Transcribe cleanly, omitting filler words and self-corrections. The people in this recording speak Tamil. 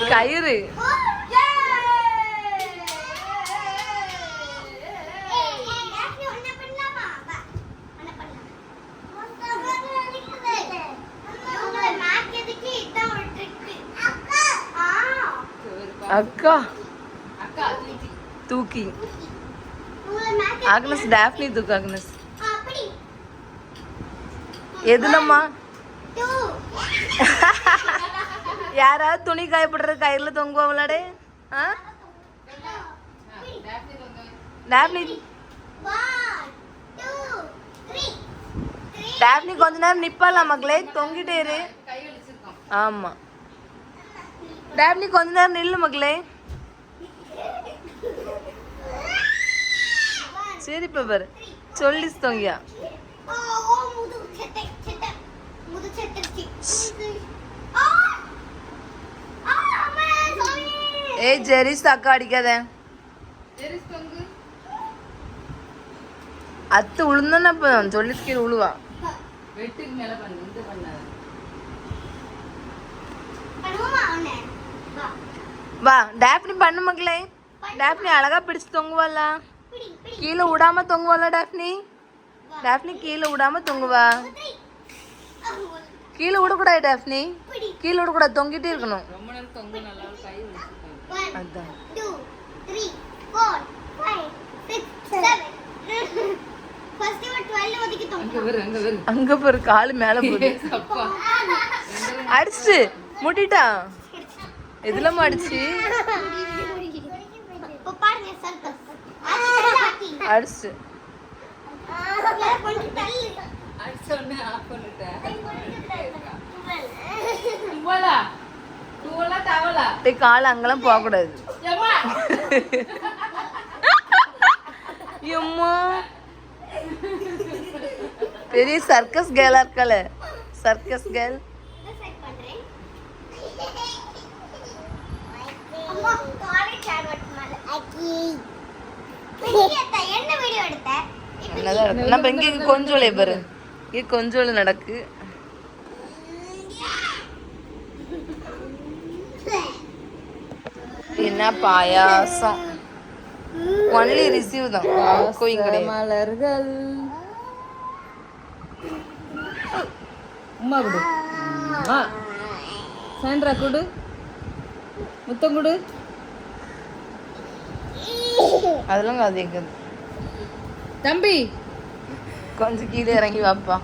கயிறு அக்கா தூக்கி ஆக்னஸ் டாஃப்னி தூக்கு ஆக்னஸ் எதுலம்மா யாராவது துணி காயப்படுற கயிறுல தொங்குவாங்களாடே டாஃப்னி டாஃப்னி கொஞ்ச நேரம் நிப்பாலாம் மக்களே தொங்கிட்டே இரு ஆமா டாஃப்னி கொஞ்ச நேரம் நில்லு மக்களே சரி பாரு சொல்லி தொங்கியா ஏய் ஜெரிஸ் அக்கா அடிக்காத அத்து உளுந்தா சொல்லி கீழே உழுவா வா டாப்னி பண்ணு மக்களே டாப்னி அழகா பிடிச்சு தொங்குவாள கீழே விடாம தொங்குவாள டாப்னி டாப்னி கீழே விடாம தொங்குவா கீழே விடக்கூடாது டாப்னி கீழே விடக்கூடாது தொங்கிட்டே இருக்கணும் அதான் அங்க பாரு காலு மேல போகுது அடிச்சு முட்டிட்டா எதுலமா அடிச்சு அடிச்சு கால அங்கெல்லாம் போக கூடாது பெரிய சர்க்கஸ் கேர்லா இருக்கல சர்க்கஸ் கேர்ள் நம்ம இங்க கொஞ்சோளே பாரு இங்க கொஞ்சோள நடக்கு என்ன பாயாசம் ஒன்லி ரிசீவ் தான் கோயிங் கிடையாது மலர்கள் உம்மா குடு சாண்ட்ரா குடு முத்தம் குடு அதெல்லாம் அது எங்க தம்பி கொஞ்சம் கீழே இறங்கி வாப்பா